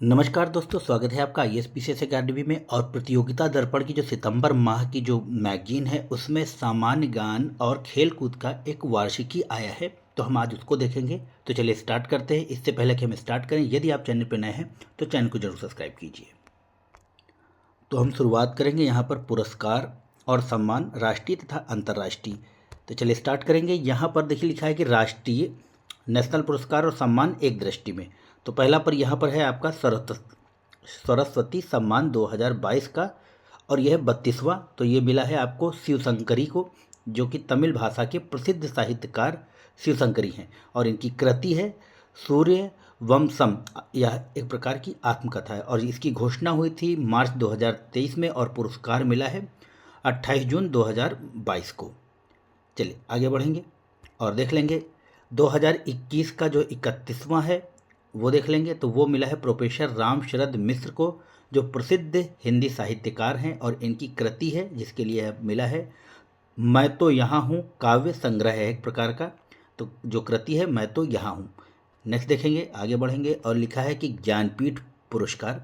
नमस्कार दोस्तों, स्वागत है आपका ISPCS अकेडमी में। और प्रतियोगिता दर्पण की जो सितंबर माह की जो मैगजीन है उसमें सामान्य ज्ञान और खेल कूद का एक वार्षिकी आया है, तो हम आज उसको देखेंगे। तो चलिए स्टार्ट करते हैं। इससे पहले कि हम स्टार्ट करें, यदि आप चैनल पर नए हैं तो चैनल को जरूर सब्सक्राइब कीजिए। तो हम शुरुआत करेंगे यहाँ पर पुरस्कार और सम्मान राष्ट्रीय तथा अंतर्राष्ट्रीय। तो चलिए स्टार्ट करेंगे। यहाँ पर देखिए लिखा है कि राष्ट्रीय नेशनल पुरस्कार और सम्मान एक दृष्टि में। तो पहला पर यहाँ पर है आपका सरस्वती सम्मान 2022 का, और यह 32वां। तो ये मिला है आपको शिवशंकरी को, जो कि तमिल भाषा के प्रसिद्ध साहित्यकार शिवशंकरी हैं, और इनकी कृति है सूर्य वंशम। यह एक प्रकार की आत्मकथा है और इसकी घोषणा हुई थी मार्च 2023 में, और पुरस्कार मिला है 28 जून 2022 को। चलिए आगे बढ़ेंगे और देख लेंगे 2021 का जो 31वां है वो देख लेंगे। तो वो मिला है प्रोफेसर राम शरद मिश्र को, जो प्रसिद्ध हिंदी साहित्यकार हैं, और इनकी कृति है जिसके लिए मिला है मैं तो यहाँ हूँ। काव्य संग्रह है एक प्रकार का। तो जो कृति है मैं तो यहाँ हूँ। नेक्स्ट देखेंगे, आगे बढ़ेंगे और लिखा है कि ज्ञानपीठ पुरस्कार।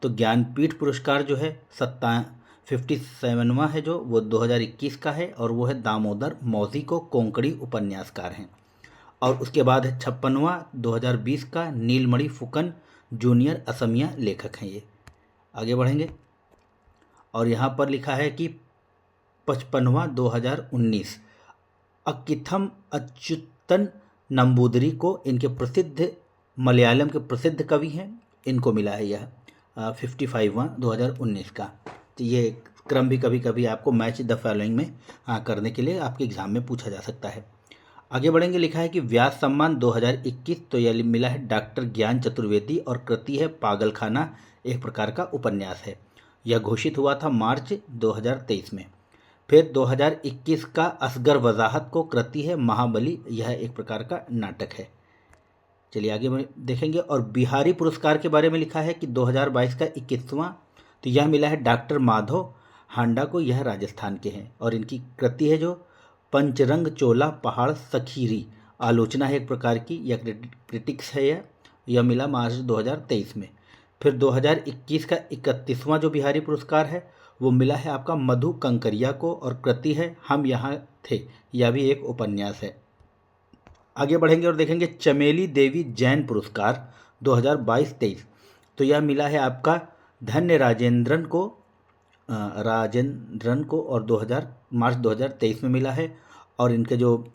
तो ज्ञानपीठ पुरस्कार जो है 57वां है, जो वो 2021 का है, और वो है दामोदर मौजी को, कोंकणी उपन्यासकार हैं। और उसके बाद है 56वां 2020 का, नीलमणि फुकन जूनियर असमिया लेखक हैं ये। आगे बढ़ेंगे और यहाँ पर लिखा है कि 55वां 2019 अक्किथम अच्युतन नंबूदरी को, इनके प्रसिद्ध मलयालम के प्रसिद्ध कवि हैं, इनको मिला है यह 55वां 2019 का। तो ये क्रम भी कभी कभी आपको मैच द फॉलोइंग में करने के लिए आपके एग्जाम में पूछा जा सकता है। आगे बढ़ेंगे, लिखा है कि व्यास सम्मान 2021। तो यह मिला है डॉक्टर ज्ञान चतुर्वेदी, और कृति है पागलखाना, एक प्रकार का उपन्यास है। यह घोषित हुआ था मार्च 2023 में। फिर 2021 का असगर वजाहत को, कृति है महाबली, यह एक प्रकार का नाटक है। चलिए आगे देखेंगे। और बिहारी पुरस्कार के बारे में लिखा है कि 2022 का 21वां। तो यह मिला है डॉक्टर माधव हांडा को, यह राजस्थान के हैं, और इनकी कृति है जो पंचरंग चोला पहाड़ सखीरी, आलोचना है एक प्रकार की, यह क्रिटिक्स है। यह मिला मार्च 2023 में। फिर 2021 का 31वां जो बिहारी पुरस्कार है वो मिला है आपका मधु कंकरिया को, और कृति है हम यहाँ थे, यह भी एक उपन्यास है। आगे बढ़ेंगे और देखेंगे चमेली देवी जैन पुरस्कार 2022-23। तो यह मिला है आपका धन्य राजेंद्रन को, और मार्च 2023 में मिला है। और इनके जो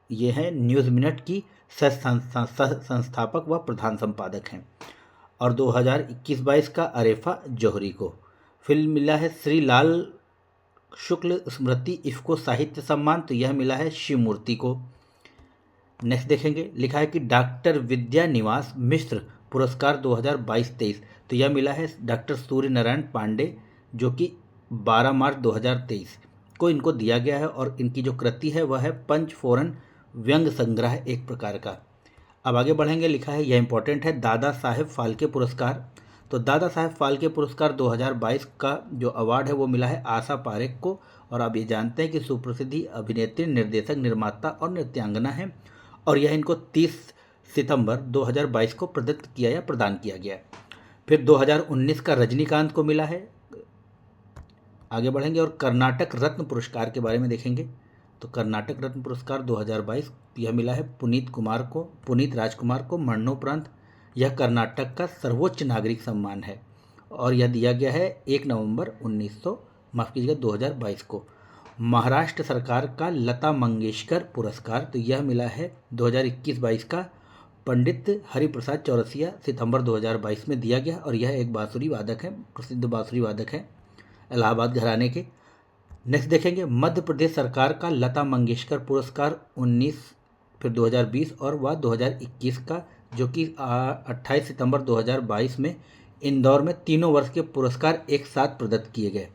ये हैं न्यूज़ मिनट की संस्थापक व प्रधान संपादक हैं। और 2021-22 का अरेफा जौहरी को। फिल्म मिला है श्री लाल शुक्ल स्मृति इफ़को साहित्य सम्मान। तो यह मिला है शिवमूर्ति को। नेक्स्ट देखेंगे, लिखा है कि डॉक्टर विद्या निवास मिश्र पुरस्कार 2022-23। तो यह मिला है डॉक्टर सूर्य नारायण पांडे, जो कि 12 मार्च 2023 को इनको दिया गया है, और इनकी जो कृति है वह है पंचफोरन व्यंग संग्रह, एक प्रकार का। अब आगे बढ़ेंगे, लिखा है यह इंपॉर्टेंट है दादा साहेब फाल्के पुरस्कार। तो दादा साहेब फाल्के पुरस्कार 2022 का जो अवार्ड है वो मिला है आशा पारेख को, और आप ये जानते हैं कि सुप्रसिद्धि अभिनेत्री, निर्देशक, निर्माता और नृत्यांगना है, और यह इनको 30 सितंबर 2022 को प्रदान किया गया। फिर 2019 का रजनीकांत को मिला है। आगे बढ़ेंगे और कर्नाटक रत्न पुरस्कार के बारे में देखेंगे। तो कर्नाटक रत्न पुरस्कार 2022 यह मिला है पुनीत राजकुमार को मरणोपरांत। यह कर्नाटक का सर्वोच्च नागरिक सम्मान है, और यह दिया गया है 1 नवंबर 2022 को। महाराष्ट्र सरकार का लता मंगेशकर पुरस्कार, तो यह मिला है 2021-22 का पंडित हरिप्रसाद चौरसिया, सितंबर 2022 में दिया गया, और यह एक बांसुरी वादक है, प्रसिद्ध बांसुरी वादक है इलाहाबाद घराने के। नेक्स्ट देखेंगे मध्य प्रदेश सरकार का लता मंगेशकर पुरस्कार 19 फिर 2020 और वह 2021 का, जो कि 28 सितंबर 2022 में इंदौर में तीनों वर्ष के पुरस्कार एक साथ प्रदत्त किए गए।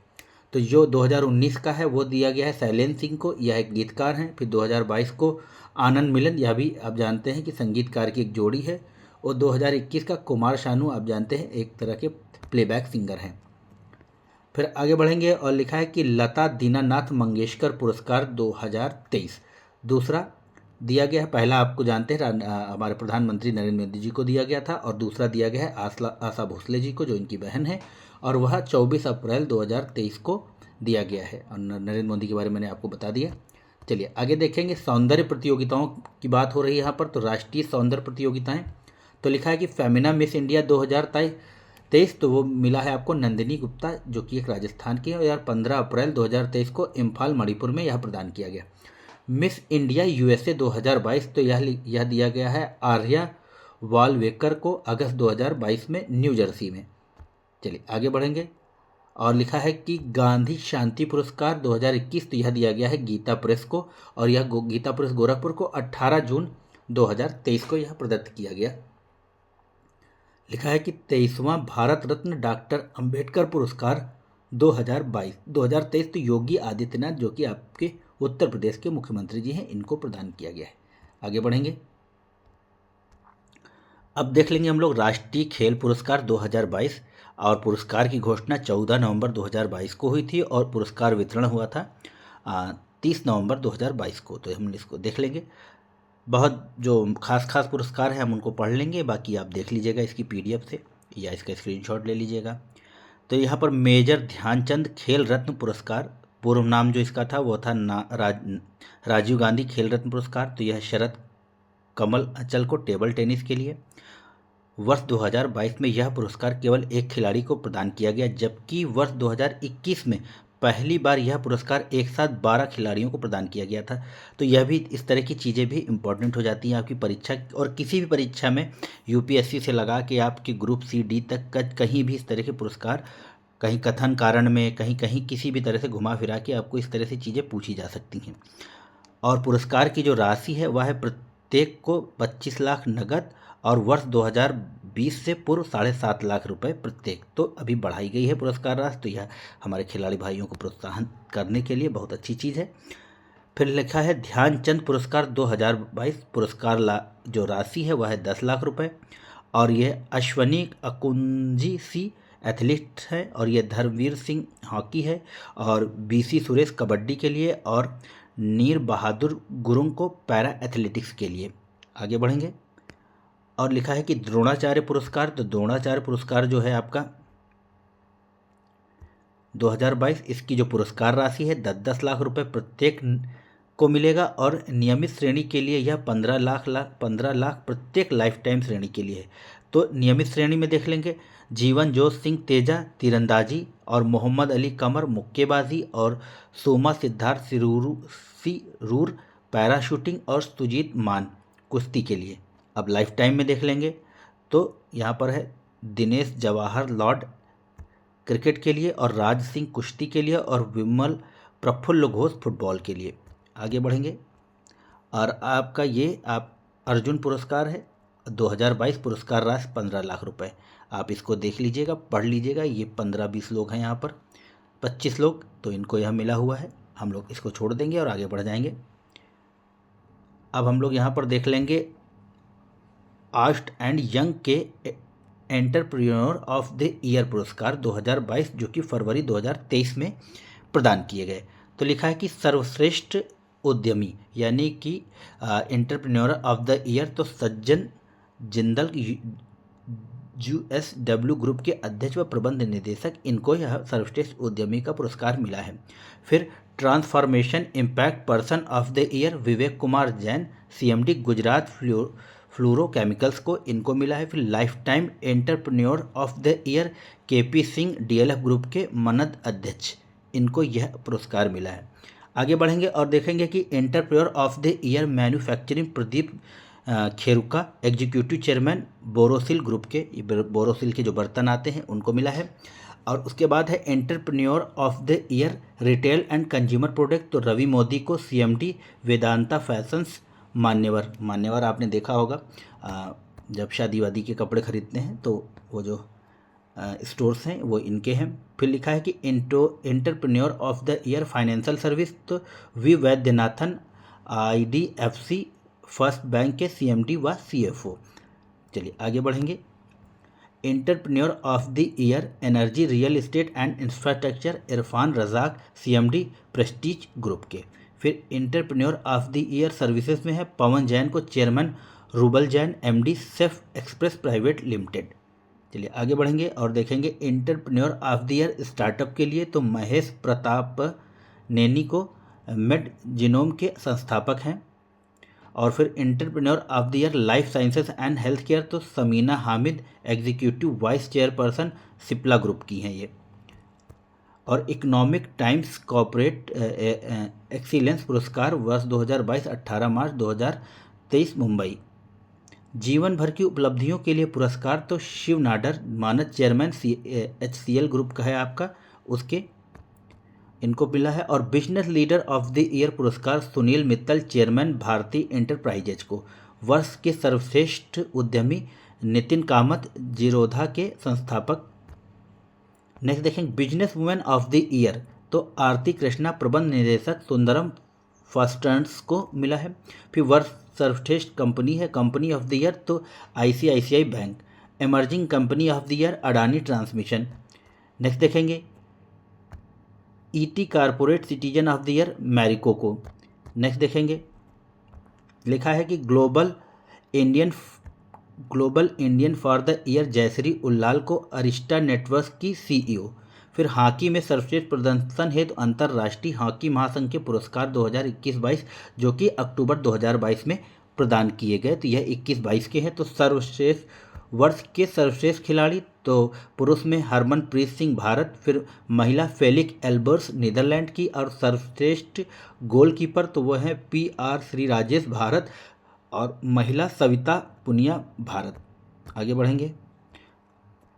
तो जो 2019 का है वो दिया गया है शैलेंद्र सिंह को, यह एक गीतकार हैं। फिर 2022 को आनंद मिलन, यह भी आप जानते हैं कि संगीतकार की एक जोड़ी है। और 2021 का कुमार शानू, आप जानते हैं एक तरह के प्लेबैक सिंगर हैं। फिर आगे बढ़ेंगे और लिखा है कि लता दीनानाथ मंगेशकर पुरस्कार 2023 दूसरा दिया गया है। पहला आपको जानते हैं हमारे प्रधानमंत्री नरेंद्र मोदी जी को दिया गया था, और दूसरा दिया गया है आशा भोसले जी को, जो इनकी बहन है, और वह 24 अप्रैल 2023 को दिया गया है। और नरेंद्र मोदी के बारे में मैंने आपको बता दिया। चलिए आगे देखेंगे। सौंदर्य प्रतियोगिताओं की बात हो रही है यहाँ पर, तो राष्ट्रीय सौंदर्य प्रतियोगिताएं, तो लिखा है कि फेमिना मिस इंडिया 2023, तो वो मिला है आपको नंदिनी गुप्ता, जो कि एक राजस्थान की है, और 15 अप्रैल 2023 को इम्फाल मणिपुर में यह प्रदान किया गया। मिस इंडिया यूएसए 2022, तो यह दिया गया है आर्या वालवेकर को अगस्त 2022 में न्यू जर्सी में। चलिए आगे बढ़ेंगे। और लिखा है कि गांधी शांति पुरस्कार 2021, तो यह दिया गया है गीता प्रेस को, और यह गीता प्रेस गोरखपुर को 18 जून 2023 को यह प्रदत्त किया गया। लिखा है कि 23वां भारत रत्न डॉक्टर अंबेडकर पुरस्कार 2023, तो योगी आदित्यनाथ, जो कि आपके उत्तर प्रदेश के मुख्यमंत्री जी हैं, इनको प्रदान किया गया है। आगे बढ़ेंगे। अब देख लेंगे हम लोग राष्ट्रीय खेल पुरस्कार 2022, और पुरस्कार की घोषणा 14 नवंबर 2022 को हुई थी, और पुरस्कार वितरण हुआ था 30 नवंबर 2022 को। तो हम इसको देख लेंगे। बहुत जो खास पुरस्कार है हम उनको पढ़ लेंगे, बाकी आप देख लीजिएगा इसकी पीडीएफ से, या इसका स्क्रीनशॉट ले लीजिएगा। तो यहाँ पर मेजर ध्यानचंद खेल रत्न पुरस्कार, पूर्व नाम जो इसका था वो था राजीव गांधी खेल रत्न पुरस्कार, तो यह शरद कमल अचल को टेबल टेनिस के लिए। वर्ष 2022 में यह पुरस्कार केवल एक खिलाड़ी को प्रदान किया गया, जबकि वर्ष 2021 में पहली बार यह पुरस्कार एक साथ 12 खिलाड़ियों को प्रदान किया गया था। तो यह भी, इस तरह की चीज़ें भी इम्पोर्टेंट हो जाती हैं आपकी परीक्षा, और किसी भी परीक्षा में यूपीएससी से लगा के आपके ग्रुप सी डी तक का कहीं भी इस तरह के पुरस्कार, कहीं कथन कारण में, कहीं कहीं किसी भी तरह से घुमा फिरा के आपको इस तरह से चीज़ें पूछी जा सकती हैं। और पुरस्कार की जो राशि है वह है प्रत्येक को 25 लाख नगद, और वर्ष 2020 से पूर्व 7.5 लाख रुपए प्रत्येक, तो अभी बढ़ाई गई है पुरस्कार राशि। तो यह हमारे खिलाड़ी भाइयों को प्रोत्साहन करने के लिए बहुत अच्छी चीज़ है। फिर लिखा है ध्यानचंद पुरस्कार 2022, पुरस्कार जो राशि है वह है 10 लाख रुपए, और यह अश्वनी अकुंजी सी एथलीट है, और यह धर्मवीर सिंह हॉकी है, और बीसी सुरेश कबड्डी के लिए, और नीर बहादुर गुरुंग को पैरा एथलेटिक्स के लिए। आगे बढ़ेंगे। और लिखा है कि द्रोणाचार्य पुरस्कार, तो द्रोणाचार्य पुरस्कार जो है आपका 2022, इसकी जो पुरस्कार राशि है 10 लाख रुपए प्रत्येक को मिलेगा, और नियमित श्रेणी के लिए यह 15 लाख प्रत्येक लाइफ टाइम श्रेणी के लिए है। तो नियमित श्रेणी में देख लेंगे जीवन जोत सिंह तेजा तीरंदाजी, और मोहम्मद अली कमर मुक्केबाजी, और सोमा सिद्धार्थ सिरूर पैराशूटिंग, और सुजीत मान कुश्ती के लिए। अब लाइफ टाइम में देख लेंगे तो यहाँ पर है दिनेश जवाहर लॉर्ड क्रिकेट के लिए, और राज सिंह कुश्ती के लिए, और विमल प्रफुल्ल घोष फुटबॉल के लिए। आगे बढ़ेंगे। और आपका ये अर्जुन पुरस्कार है 2022, पुरस्कार राशि 15 लाख रुपए। आप इसको देख लीजिएगा, पढ़ लीजिएगा। ये 15-20 लोग हैं, यहाँ पर 25 लोग, तो इनको यह मिला हुआ है। हम लोग इसको छोड़ देंगे और आगे बढ़ जाएंगे। अब हम लोग यहाँ पर देख लेंगे आस्ट एंड यंग के एंटरप्रेन्योर ऑफ द ईयर पुरस्कार 2022, जो कि फरवरी 2023 में प्रदान किए गए। तो लिखा है कि सर्वश्रेष्ठ उद्यमी यानी कि एंटरप्रेन्योर ऑफ द ईयर, तो सज्जन जिंदल USW ग्रुप के अध्यक्ष व प्रबंध निदेशक, इनको यह सर्वश्रेष्ठ उद्यमी का पुरस्कार मिला है। फिर transformation impact person of the year Vivek Kumar Jain CMD Gujarat fluorochemicals को, इनको मिला है। फिर life time entrepreneur of the year KP Singh DLF group के मनद अध्यक्ष, इनको यह पुरस्कार मिला है। आगे बढ़ेंगे और देखेंगे कि entrepreneur of the year manufacturing Pradeep Kheruka executive chairman Borosil group के, बोरोसिल के जो बर्तन आते हैं उनको मिला है। और उसके बाद है entrepreneur of the year retail and consumer product, तो रवि मोदी को CMD वेदांता फैशंस मान्यवर आपने देखा होगा, जब शादी वादी के कपड़े खरीदते हैं तो वो जो स्टोर्स हैं वो इनके हैं। फिर लिखा है कि entrepreneur of the year financial service, तो V Vaidyanathan IDFC First Bank के CMD व CFO। चलिए आगे बढ़ेंगे। Entrepreneur of the year energy real estate and infrastructure Irfan Razack CMD Prestige group के। फिर entrepreneur of the year services में है पवन जैन को chairman, Rubal Jain MD Safe Express private limited. चलिए आगे बढ़ेंगे और देखेंगे entrepreneur of the year startup के लिए तो महेश प्रताप नैनी को मेड जीनोम के संस्थापक हैं। और फिर entrepreneur of the year life sciences and health care तो Samina Hamied executive vice chairperson Cipla group की हैं ये। और इकोनॉमिक टाइम्स कॉर्पोरेट एक्सीलेंस पुरस्कार वर्ष 2022 18 मार्च 2023 मुंबई। जीवन भर की उपलब्धियों के लिए पुरस्कार तो शिव नाडर मानद चेयरमैन HCL ग्रुप का है आपका, उसके इनको मिला है। और business leader of the year पुरस्कार सुनील मित्तल चेयरमैन भारती एंटरप्राइजेज को। वर्ष के सर्वश्रेष्ठ उद्यमी नितिन कामत जीरोधा के संस्थापक। नेक्स्ट देखेंगे business women of the year तो आरती कृष्णा प्रबंध निदेशक सुंदरम फास्टर्स को मिला है। फिर वर्ष सर्वश्रेष्ठ कंपनी है कंपनी ऑफ द ईयर तो ICICI bank. Emerging company of the year Adani transmission. Next देखेंगे ET corporate citizen of the year Marico को। नेक्स्ट देखेंगे लिखा है कि global Indian for the year Jayshree Ullal को अरिस्टा नेटवर्क की CEO। फिर हॉकी में सर्वश्रेष्ठ प्रदर्शन हेतु अंतर्राष्ट्रीय हॉकी महासंघ के पुरस्कार 2021-22 जो कि अक्टूबर 2022 में प्रदान किए गए, तो यह 21-22 के हैं। तो सर्वश्रेष्ठ वर्ष के सर्वश्रेष्ठ खिलाड़ी तो पुरुष में हरमनप्रीत सिंह भारत, फिर महिला फेलिक एल्बर्स नीदरलैंड की, और सर्वश्रेष्ठ गोलकीपर तो वह है PR श्री राजेश भारत, और महिला सविता पुनिया भारत। आगे बढ़ेंगे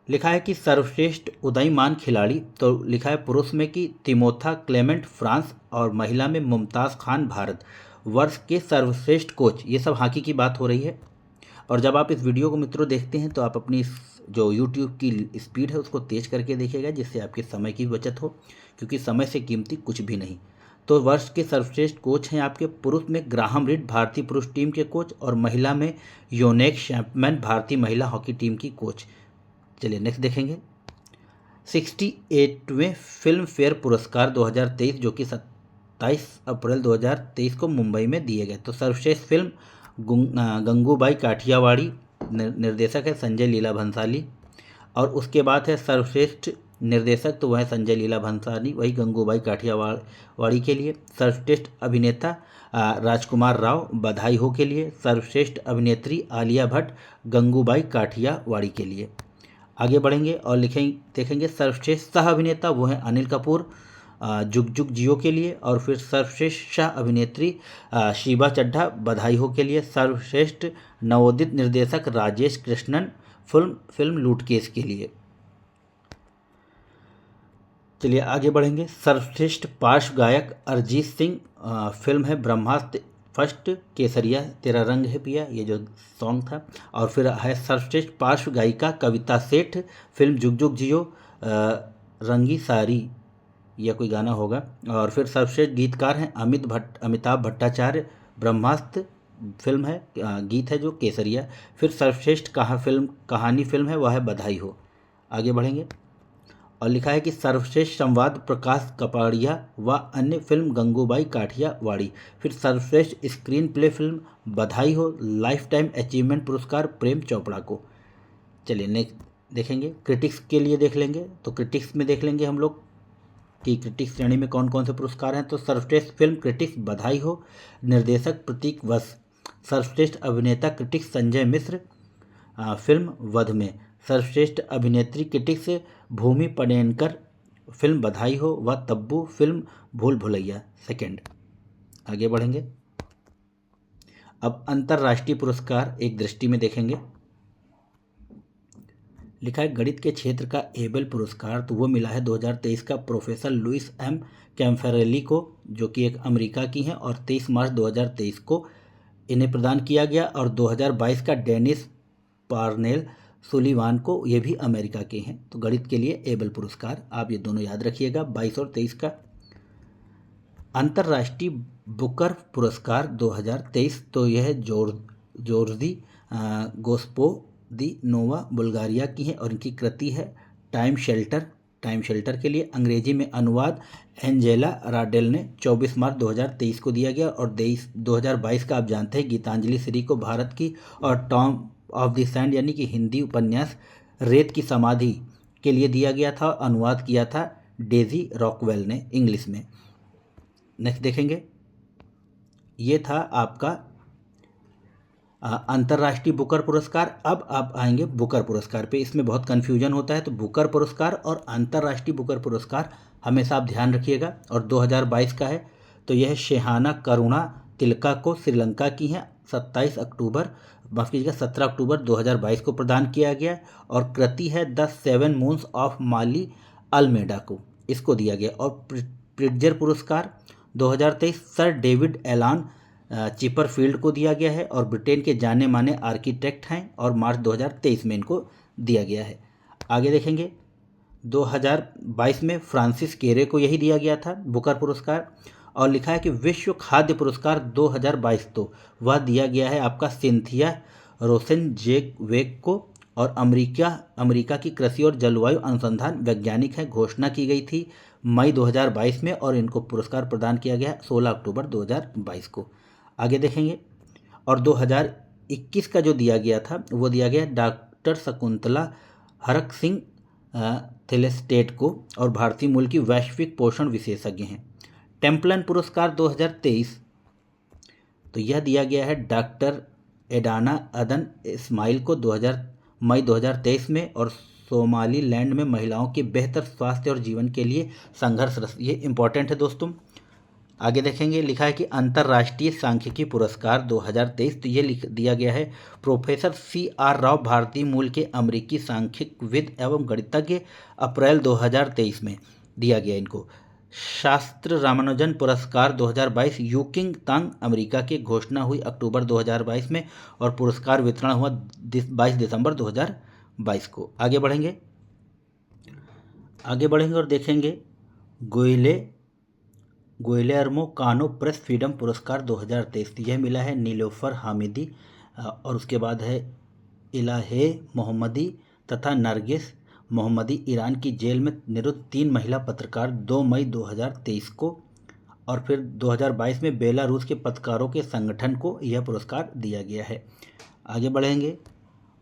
लिखा है कि सर्वश्रेष्ठ उदयमान खिलाड़ी तो लिखा है पुरुष में कि तिमोथा क्लेमेंट फ्रांस, और महिला में मुमताज़ खान भारत। वर्ष के सर्वश्रेष्ठ कोच, ये सब हॉकी की बात हो रही है। और जब आप इस वीडियो को मित्रों देखते हैं तो आप अपनी जो YouTube की स्पीड है उसको तेज़ करके देखिएगा, जिससे आपके समय की बचत हो, क्योंकि समय से कीमती कुछ भी नहीं। तो वर्ष के सर्वश्रेष्ठ कोच हैं आपके पुरुष में ग्राहम रीड भारतीय पुरुष टीम के कोच, और महिला में योनेक शैम्पमैन भारतीय महिला हॉकी टीम की कोच। चलिए नेक्स्ट देखेंगे 68वें फिल्म फेयर पुरस्कार 2023 जो कि 27 अप्रैल 2023 को मुंबई में दिए गए। तो सर्वश्रेष्ठ फिल्म गंगूबाई काठियावाड़ी, निर्देशक है संजय लीला भंसाली। और उसके बाद है सर्वश्रेष्ठ निर्देशक तो वह है संजय लीला भंसाली, वही गंगूबाई काठियावाड़ी के लिए। सर्वश्रेष्ठ अभिनेता राजकुमार राव बधाई हो के लिए। सर्वश्रेष्ठ अभिनेत्री आलिया भट्ट गंगूबाई काठियावाड़ी के लिए। आगे बढ़ेंगे और देखेंगे सर्वश्रेष्ठ सह अभिनेता वो हैं अनिल कपूर जुग जुग जियो के लिए। और फिर सर्वश्रेष्ठ सह अभिनेत्री शीबा चड्ढा बधाई हो के लिए। सर्वश्रेष्ठ नवोदित निर्देशक राजेश कृष्णन फिल्म लूटकेस के लिए। चलिए आगे बढ़ेंगे सर्वश्रेष्ठ पार्श्व गायक अरिजीत सिंह, फिल्म है ब्रह्मास्त्र फर्स्ट, केसरिया तेरा रंग है पिया, ये जो सॉन्ग था। और फिर है सर्वश्रेष्ठ पार्श्व गायिका कविता सेठ, फिल्म जुग जुग जियो रंगी सारी, यह कोई गाना होगा। और फिर सर्वश्रेष्ठ गीतकार हैं अमिताभ भट्टाचार्य, ब्रह्मास्त्र फिल्म है, गीत है जो केसरिया। फिर सर्वश्रेष्ठ कहानी फिल्म है वह है बधाई हो। आगे बढ़ेंगे और लिखा है कि सर्वश्रेष्ठ संवाद प्रकाश कपाड़िया व अन्य फिल्म गंगूबाई काठियावाड़ी। फिर सर्वश्रेष्ठ स्क्रीन प्ले फिल्म बधाई हो, लाइफ टाइम अचीवमेंट पुरस्कार प्रेम चोपड़ा को। चलिए नेक्स्ट देखेंगे क्रिटिक्स के लिए देख लेंगे। तो क्रिटिक्स में देख लेंगे हम लोग कि क्रिटिक्स श्रेणी में कौन कौन से पुरस्कार हैं। तो सर्वश्रेष्ठ फिल्म क्रिटिक्स बधाई हो, निर्देशक प्रतीक वस। सर्वश्रेष्ठ अभिनेता क्रिटिक्स संजय मिश्र, फिल्म वध में। सर्वश्रेष्ठ अभिनेत्री क्रिटिक्स भूमि पडेनकर, फिल्म बधाई हो व तब्बू, फिल्म भूल भुलैया सेकेंड। आगे बढ़ेंगे अब अंतर्राष्ट्रीय पुरस्कार एक दृष्टि में देखेंगे। लिखा है गणित के क्षेत्र का एबेल पुरस्कार तो वो मिला है 2023 का प्रोफेसर लुइस एम कैम्फेरेली को, जो कि एक अमेरिका की हैं, और 23 मार्च 2023 को इन्हें प्रदान किया गया। और 2022 का डेनिस पार्नेल सुलिवान को, ये भी अमेरिका के हैं। तो गणित के लिए एबेल पुरस्कार आप ये दोनों याद रखिएगा 22 और 23 का। अंतर्राष्ट्रीय बुकर पुरस्कार 2023 तो यह जोर्जी गोस्पो दी नोवा बुल्गारिया की है, और इनकी कृति है टाइम शेल्टर टाइम शेल्टर के लिए। अंग्रेजी में अनुवाद एंजेला राडेल ने 24 मार्च 2023 को दिया गया। और 2022 का आप जानते हैं गीतांजलि श्री को भारत की और टॉम ऑफ द सैंड यानी कि हिंदी उपन्यास रेत की समाधि के लिए दिया गया था। अनुवाद किया था डेजी रॉकवेल ने इंग्लिश में। नेक्स्ट देखेंगे, ये था आपका अंतर्राष्ट्रीय बुकर पुरस्कार। अब आप आएंगे बुकर पुरस्कार पे। इसमें बहुत कन्फ्यूजन होता है, तो बुकर पुरस्कार और अंतर्राष्ट्रीय बुकर पुरस्कार हमेशा आप ध्यान रखिएगा। और 2022 का है, तो यह शेहाना करुणा तिलका को श्रीलंका की हैं 17 अक्टूबर 2022 को प्रदान किया गया। और कृति है the 7 moons of Maali Almeida को, इसको दिया गया। और प्रिट्जर पुरस्कार 2023 सर डेविड एलान चिपरफील्ड को दिया गया है और ब्रिटेन के जाने माने आर्किटेक्ट हैं और मार्च 2023 में इनको दिया गया है। आगे देखेंगे, 2022 में फ्रांसिस केरे को यही दिया गया था बुकर पुरस्कार। और लिखा है कि विश्व खाद्य पुरस्कार 2022 तो वह दिया गया है आपका सिंथिया रोसेनजेगवेग को। और अमेरिका की कृषि और जलवायु अनुसंधान वैज्ञानिक है, घोषणा की गई थी मई 2022 में और इनको पुरस्कार प्रदान किया गया 16 अक्टूबर 2022 को। आगे देखेंगे, और 2021 का जो दिया गया था वो दिया गया डॉक्टर शकुंतला हरक सिंह थिलेस्टेट को और भारतीय मूल की वैश्विक पोषण विशेषज्ञ हैं। टेम्पलन पुरस्कार 2023 तो यह दिया गया है डॉक्टर एडाना अदन इस्माइल को मई 2023 में। और सोमालीलैंड में महिलाओं के बेहतर स्वास्थ्य और जीवन के लिए संघर्षरत, ये इंपॉर्टेंट है दोस्तों। आगे देखेंगे, लिखा है कि अंतर्राष्ट्रीय सांख्यिकी पुरस्कार 2023 तो ये दिया गया है प्रोफेसर CR राव, भारतीय मूल के अमेरिकी सांख्यिकविद एवं गणितज्ञ, अप्रैल 2023 में दिया गया इनको। शास्त्र रामानुजन पुरस्कार 2022 यूकिंग तांग अमेरिका की, घोषणा हुई अक्टूबर 2022 में और पुरस्कार वितरण हुआ 22 दिसंबर 2022 को। आगे बढ़ेंगे और देखेंगे गुइलेर्मो कानो प्रेस फ्रीडम पुरस्कार 2023 यह मिला है नीलोफर हामिदी और उसके बाद है इलाहे मोहम्मदी तथा नरगिस मोहम्मदी, ईरान की जेल में निरुद्ध 3 महिला पत्रकार 2 मई 2023 को। और फिर 2022 में बेलारूस के पत्रकारों के संगठन को यह पुरस्कार दिया गया है। आगे बढ़ेंगे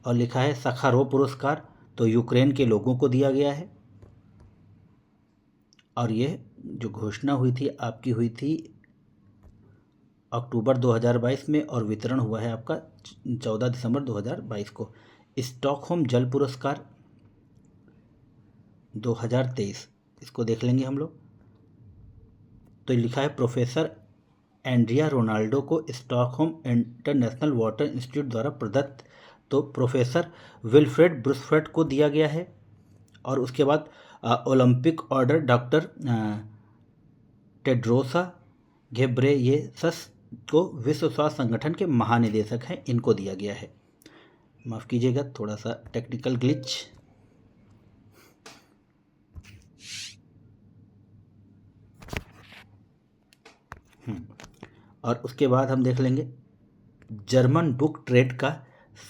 और लिखा है सखारोव पुरस्कार तो यूक्रेन के लोगों को दिया गया है और यह जो घोषणा हुई थी अक्टूबर 2022 में और वितरण हुआ है आपका 14 दिसंबर 2022 को। स्टॉकहोम जल पुरस्कार 2023 इसको देख लेंगे हम लोग। तो लिखा है प्रोफेसर एंड्रिया रोनाल्डो को स्टॉकहोम इंटरनेशनल वाटर इंस्टीट्यूट द्वारा प्रदत्त, तो प्रोफेसर विल्फ्रेड ब्रुसफेल्ड को दिया गया है। और उसके बाद ओलंपिक ऑर्डर डॉक्टर टेड्रोसा घेब्रेयेसस को विश्व स्वास्थ्य संगठन के महानिदेशक हैं, इनको दिया गया है। माफ़ कीजिएगा, थोड़ा सा टेक्निकल ग्लिच। और उसके बाद हम देख लेंगे जर्मन बुक ट्रेड का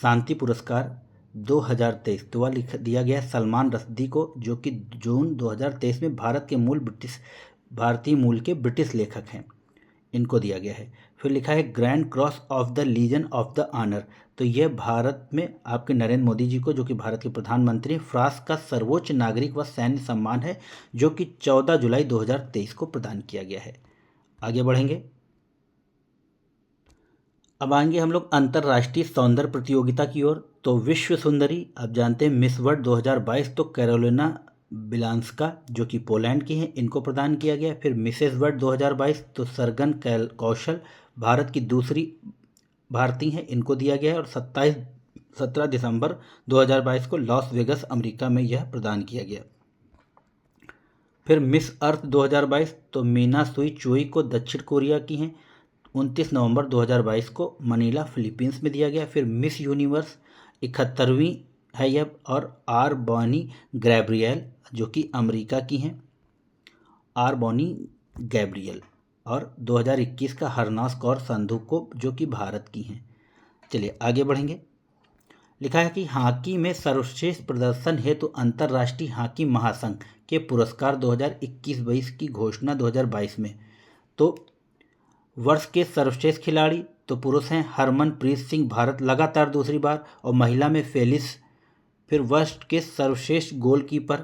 शांति पुरस्कार 2023 तो वह दिया गया सलमान रश्दी को, जो कि जून 2023 में भारतीय मूल के ब्रिटिश लेखक हैं, इनको दिया गया है। फिर लिखा है grand cross of the legion of the honour, तो यह भारत में आपके नरेंद्र मोदी जी को, जो कि भारत के प्रधानमंत्री, फ्रांस का सर्वोच्च नागरिक व सैन्य सम्मान है, जो कि 14 जुलाई 2023 को प्रदान किया गया है। आगे बढ़ेंगे, अब आएंगे हम लोग अंतर्राष्ट्रीय सौंदर्य प्रतियोगिता की ओर। तो विश्व सुंदरी आप जानते हैं मिस वर्ल्ड 2022 तो कैरोलिना बिलांस्का, जो कि पोलैंड की हैं, इनको प्रदान किया गया। फिर मिसेस वर्ल्ड 2022 तो सरगन कौशल भारत की दूसरी भारतीय हैं, इनको दिया गया है। और 17 दिसंबर 2022 को लॉस वेगस अमेरिका में यह प्रदान किया गया। फिर मिस अर्थ 2022 तो मीना सुई चुई को दक्षिण कोरिया की हैं, 29 नवंबर 2022 को मनीला फिलीपींस में दिया गया। फिर मिस यूनिवर्स 71वीं है यह और आर बॉनी गैब्रियल, जो कि अमेरिका की हैं, आर बॉनी गैब्रियल। और 2021 का हरनास कौर संधू को, जो कि भारत की हैं। चलिए आगे बढ़ेंगे, लिखा है कि हॉकी में सर्वश्रेष्ठ प्रदर्शन हेतु अंतर्राष्ट्रीय हॉकी महासंघ के पुरस्कार 2021-22 की घोषणा 2022 में। तो वर्ष के सर्वश्रेष्ठ खिलाड़ी तो पुरुष हैं हरमनप्रीत सिंह भारत लगातार दूसरी बार, और महिला में फेलिस। फिर वर्ष के सर्वश्रेष्ठ गोलकीपर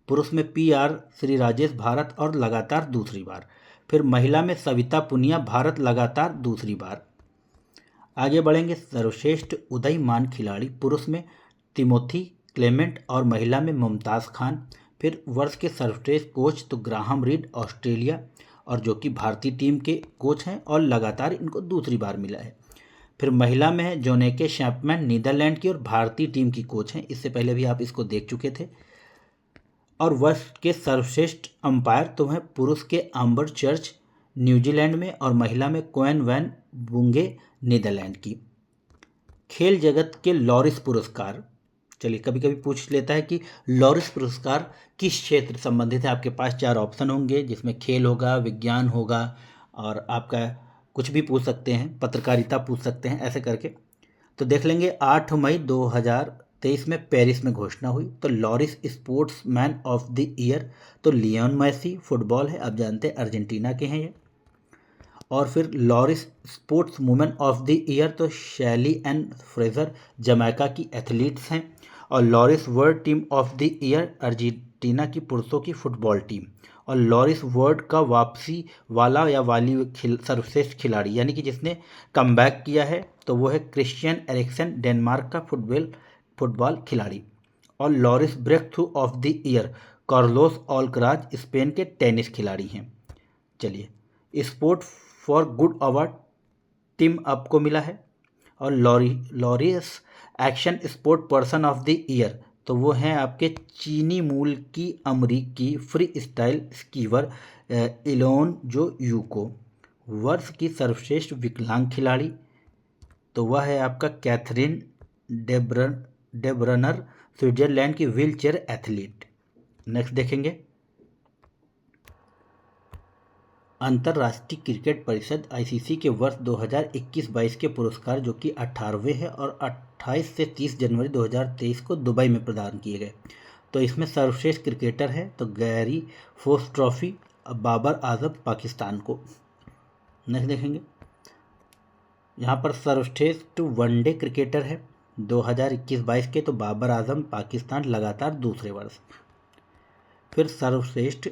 पुरुष में PR श्री राजेश भारत और लगातार दूसरी बार। फिर महिला में सविता पुनिया भारत लगातार दूसरी बार। आगे बढ़ेंगे। सर्वश्रेष्ठ उदीयमान खिलाड़ी पुरुष में तिमोथी क्लेमेंट और महिला में मुमताज़ खान। फिर वर्ष के सर्वश्रेष्ठ कोच तो ग्राहम रीड ऑस्ट्रेलिया, और जो कि भारतीय टीम के कोच हैं और लगातार इनको दूसरी बार मिला है। फिर महिला में है जोनेके शैपमैन नीदरलैंड की और भारतीय टीम की कोच हैं, इससे पहले भी आप इसको देख चुके थे। और वर्ष के सर्वश्रेष्ठ अंपायर तो हैं पुरुष के आम्बर चर्च न्यूजीलैंड में, और महिला में कोएन वैन बुंगे नीदरलैंड की। खेल जगत के लॉरिस पुरस्कार, चलिए कभी कभी पूछ लेता है कि लॉरिस पुरस्कार किस क्षेत्र संबंधित है। आपके पास 4 ऑप्शन होंगे, जिसमें खेल होगा, विज्ञान होगा, और आपका कुछ भी पूछ सकते हैं, पत्रकारिता पूछ सकते हैं, ऐसे करके। तो देख लेंगे। 8 मई 2023 में पेरिस में घोषणा हुई। तो Laureus sportsman of the year तो लियोन मेसी, फुटबॉल है, आप जानते हैं अर्जेंटीना के हैं ये। और फिर Laureus sports women of the year तो शैली एन फ्रेजर जमैका की एथलीट्स हैं। और Laureus world team of the year Argentina की पुरुषों की फुटबॉल टीम। और लॉरिस वर्ल्ड का वापसी वाला या वाली सर्वश्रेष्ठ खिलाड़ी, यानी कि जिसने कमबैक किया है, तो वो है क्रिश्चियन एरिक्सन डेनमार्क का फुटबॉल खिलाड़ी। और Laureus breakthrough of the year Carlos Alcaraz Spain के टेनिस खिलाड़ी हैं। चलिए, sport for good award team up को मिला है। और Laureus action sport person of the year तो वो हैं आपके चीनी मूल की अमरीकी फ्री स्टाइल स्कीवर इलोन जो यूको। वर्ष की सर्वश्रेष्ठ विकलांग खिलाड़ी तो वह है आपका कैथरीन डेब्रनर, स्विट्जरलैंड की व्हील चेयर एथलीट। नेक्स्ट देखेंगे। अंतर्राष्ट्रीय क्रिकेट परिषद ICC के वर्ष 2021-22 के पुरस्कार, जो कि 18वें हैं और 28 से 30 जनवरी 2023 को दुबई में प्रदान किए गए। तो इसमें सर्वश्रेष्ठ क्रिकेटर है तो Gary force trophy Babar Azam Pakistan को। नेक्स्ट देखेंगे। यहाँ पर सर्वश्रेष्ठ वनडे क्रिकेटर है 2021-22 के तो बाबर आजम पाकिस्तान लगातार दूसरे वर्ष। फिर सर्वश्रेष्ठ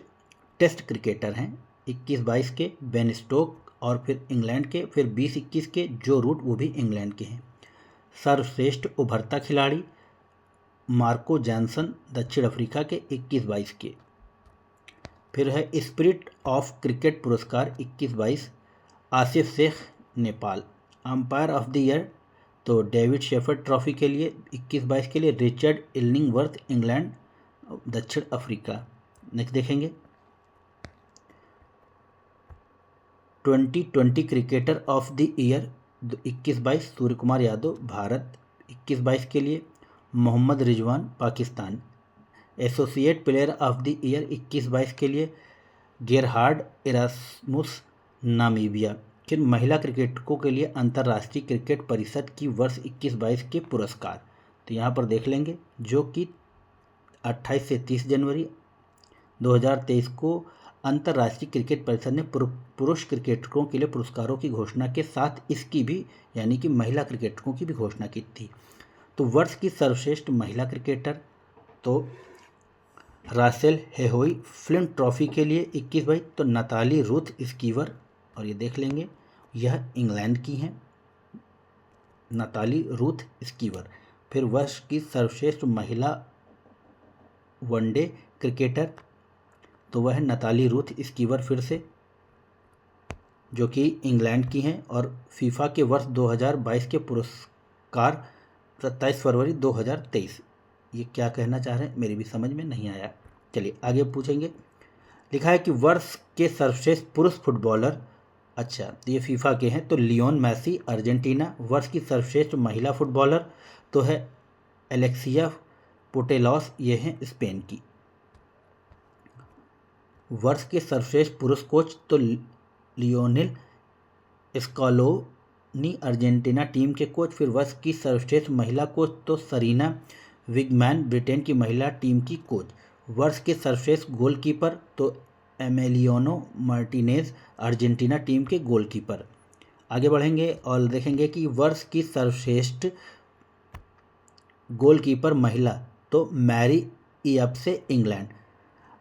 टेस्ट क्रिकेटर हैं 21-22 के बेन स्टोक और फिर इंग्लैंड के। फिर 20-21 के जो रूट, वो भी इंग्लैंड के हैं। सर्वश्रेष्ठ उभरता खिलाड़ी मार्को जॉनसन दक्षिण अफ्रीका के 21-22 के। फिर है स्पिरिट ऑफ क्रिकेट पुरस्कार 21-22 Asif Sheikh Nepal. Umpire of the year तो डेविड शेफर्ड ट्रॉफी के लिए 21-22 के लिए रिचर्ड इलिंगवर्थ इंग्लैंड दक्षिण अफ्रीका। नेक्स्ट देखेंगे। 2020 cricketer of the year 21-22 Surya Kumar Yadav Bharat 21-22 के लिए, Mohammad Rizwan Pakistan. Associate player of the year 21-22 के लिए गेरहार्ड इरास्मुस नामीबिया। फिर महिला क्रिकेटरों के लिए अंतर्राष्ट्रीय क्रिकेट परिषद की वर्ष 21-22 के पुरस्कार तो यहाँ पर देख लेंगे, जो कि 28 से 30 जनवरी 2023 को अंतर्राष्ट्रीय क्रिकेट परिषद ने पुरुष क्रिकेटरों के लिए पुरस्कारों की घोषणा के साथ इसकी भी, यानी कि महिला क्रिकेटरों की भी घोषणा की थी। तो वर्ष की सर्वश्रेष्ठ महिला क्रिकेटर तो रासेल हेहोई फ्लिंट ट्रॉफी के लिए 21-22 तो नताली रूथ स्कीवर, और ये देख लेंगे यह इंग्लैंड की हैं नताली रूथ स्कीवर। फिर वर्ष की सर्वश्रेष्ठ महिला वनडे क्रिकेटर तो वह है नताली रूथ स्कीवर फिर से, जो कि इंग्लैंड की हैं। और फीफा के वर्ष 2022 के पुरस्कार 27 फरवरी 2023। ये क्या कहना चाह रहे हैं मेरी भी समझ में नहीं आया। चलिए आगे पूछेंगे। लिखा है कि वर्ष के सर्वश्रेष्ठ पुरुष फुटबॉलर, अच्छा तो ये फीफा के हैं तो लियोन मेसी अर्जेंटीना। वर्ष की सर्वश्रेष्ठ महिला फुटबॉलर तो है एलेक्सिया पुटेलॉस, ये हैं स्पेन की। वर्ष के सर्वश्रेष्ठ पुरुष कोच तो लियोनेल अर्जेंटीना टीम के कोच। फिर वर्ष की सर्वश्रेष्ठ महिला कोच तो सरीना विगमैन ब्रिटेन की महिला टीम की कोच। वर्ष के सर्वश्रेष्ठ गोलकीपर तो एमेलियानो मार्टिनेज अर्जेंटीना टीम के गोलकीपर। आगे बढ़ेंगे और देखेंगे कि वर्ष की सर्वश्रेष्ठ गोलकीपर महिला तो मैरी इयप्से इंग्लैंड।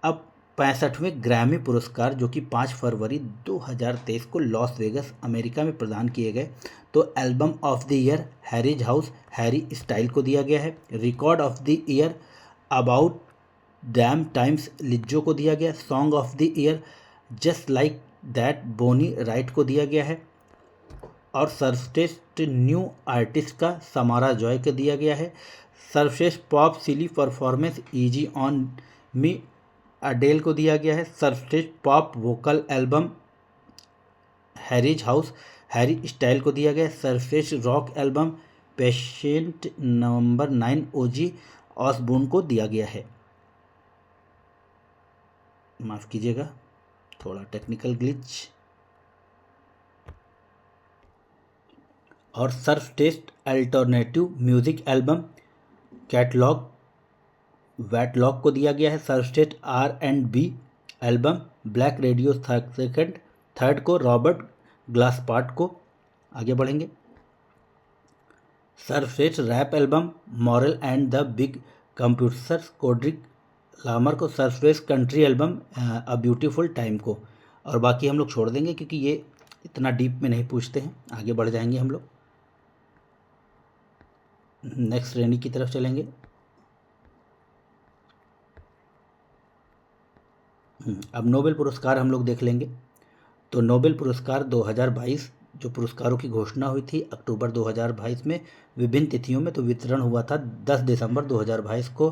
अब 65वें ग्रैमी पुरस्कार जो कि 5 फरवरी 2023 को लॉस वेगस अमेरिका में प्रदान किए गए तो album of the year Harry's House Harry Style को दिया गया है। Record of the year About Damn Time Lizzo को दिया गया। Song of the year Just Like That Bonnie Raitt को दिया गया है। और सर्वश्रेष्ठ न्यू आर्टिस्ट का समारा जॉय को दिया गया है। सर्वश्रेष्ठ pop solo performance Easy On Me Adele को दिया गया है। सर्वश्रेष्ठ pop vocal album Harry's House Harry Style को दिया गया है। सर्वश्रेष्ठ रॉक एल्बम पेशेंट नंबर 9 ओजी ऑसबोर्न को दिया गया है। माफ़ कीजिएगा, थोड़ा टेक्निकल ग्लिच। और सर्वश्रेष्ठ अल्टरनेटिव म्यूजिक एल्बम कैटलॉग वैटलॉग को दिया गया है। सर्वश्रेष्ठ R&B album Black Radio third को रॉबर्ट ग्लासपार्ट को। आगे बढ़ेंगे। सर्वश्रेष्ठ rap album Morale and the Big Computers Kendrick Lamar को। सर्वश्रेष्ठ country album A Beautiful Time को। और बाकी हम लोग छोड़ देंगे क्योंकि ये इतना डीप में नहीं पूछते हैं। आगे बढ़ जाएंगे हम लोग, नेक्स्ट श्रेणी की तरफ चलेंगे। अब नोबेल पुरस्कार हम लोग देख लेंगे। तो नोबेल पुरस्कार 2022 जो पुरस्कारों की घोषणा हुई थी अक्टूबर 2022 में विभिन्न तिथियों में, तो वितरण हुआ था 10 दिसंबर 2022 को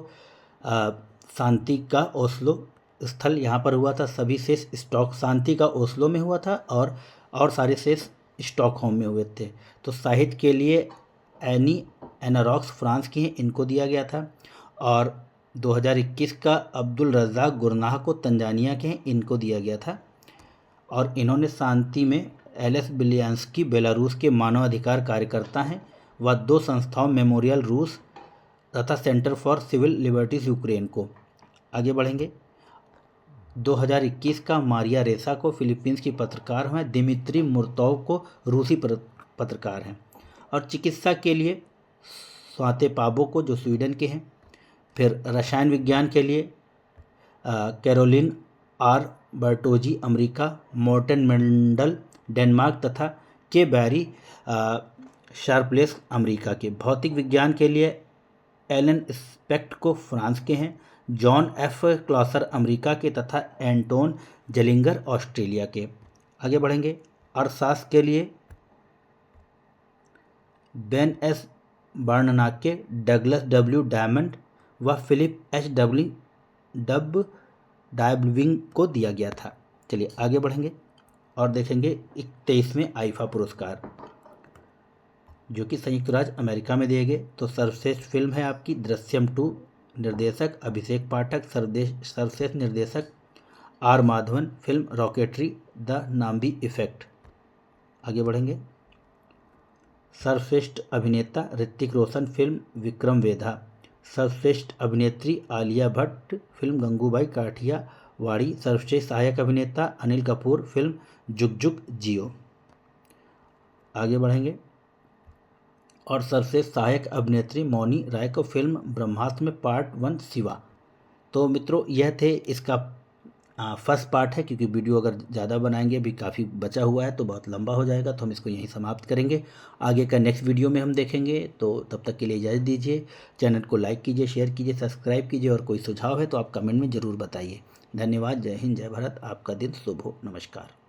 शांति का ओस्लो स्थल यहाँ पर हुआ था। सभी शेष शांति का ओस्लो में हुआ था और सारे शेष स्टॉकहोम में हुए थे। तो साहित्य के लिए एनी एनारॉक्स फ्रांस की हैं, इनको दिया गया था। और 2021 का अब्दुल रज़ाक गुरनाह को तंजानिया के हैं, इनको दिया गया था। और इन्होंने शांति में एलेस बिलियांस्की बेलारूस के मानवाधिकार कार्यकर्ता हैं। वह 2 संस्थाओं मेमोरियल रूस तथा centre for civil liberties Ukraine को। आगे बढ़ेंगे। 2021 का मारिया रेसा को फिलीपींस की पत्रकार हैं। दिमित्री मुर्तोव को रूसी पत्रकार हैं। और चिकित्सा के लिए स्वाते पाबो को जो स्वीडन के हैं। फिर रसायन विज्ञान के लिए Carolyn R Bertozzi America, Morten Meldal Denmark तथा के बैरी शार्पलेस अमेरिका के। भौतिक विज्ञान के लिए एलन स्पेक्ट को फ्रांस के हैं। जॉन एफ क्लॉसर अमेरिका के तथा एंटोन जेलिंगर ऑस्ट्रेलिया के। आगे बढ़ेंगे। अर्थशास्त्र के लिए Ben S Bernanke, Douglas W Diamond व फिलिप एच डब डायबविंग को दिया गया था। चलिए आगे बढ़ेंगे और देखेंगे 23वें आईफा पुरस्कार जो कि संयुक्त राज्य अमेरिका में दिए गए। तो सर्वश्रेष्ठ फिल्म है आपकी दृश्यम 2, निर्देशक अभिषेक पाठक, सर्वश्रेष्ठ निर्देशक R Madhavan, film Rocketry the Nambi effect. आगे बढ़ेंगे। सर्वश्रेष्ठ अभिनेता ऋतिक रोशन, फिल्म विक्रम वेधा। सर्वश्रेष्ठ अभिनेत्री आलिया भट्ट, फिल्म गंगूबाई काठियावाड़ी। सर्वश्रेष्ठ सहायक अभिनेता अनिल कपूर, फिल्म जुग जुग जियो। आगे बढ़ेंगे। और सर्वश्रेष्ठ सहायक अभिनेत्री मौनी राय को, फिल्म ब्रह्मास्त्र में पार्ट 1 शिवा। तो मित्रों यह थे इसका फर्स्ट पार्ट है, क्योंकि वीडियो अगर ज़्यादा बनाएंगे भी काफ़ी बचा हुआ है तो बहुत लंबा हो जाएगा, तो हम इसको यहीं समाप्त करेंगे। आगे का नेक्स्ट वीडियो में हम देखेंगे। तो तब तक के लिए इजाज़त दीजिए। चैनल को लाइक कीजिए, शेयर कीजिए, सब्सक्राइब कीजिए और कोई सुझाव है तो आप कमेंट में ज़रूर बताइए। धन्यवाद। जय हिंद, जय भारत। आपका दिन शुभ हो। नमस्कार।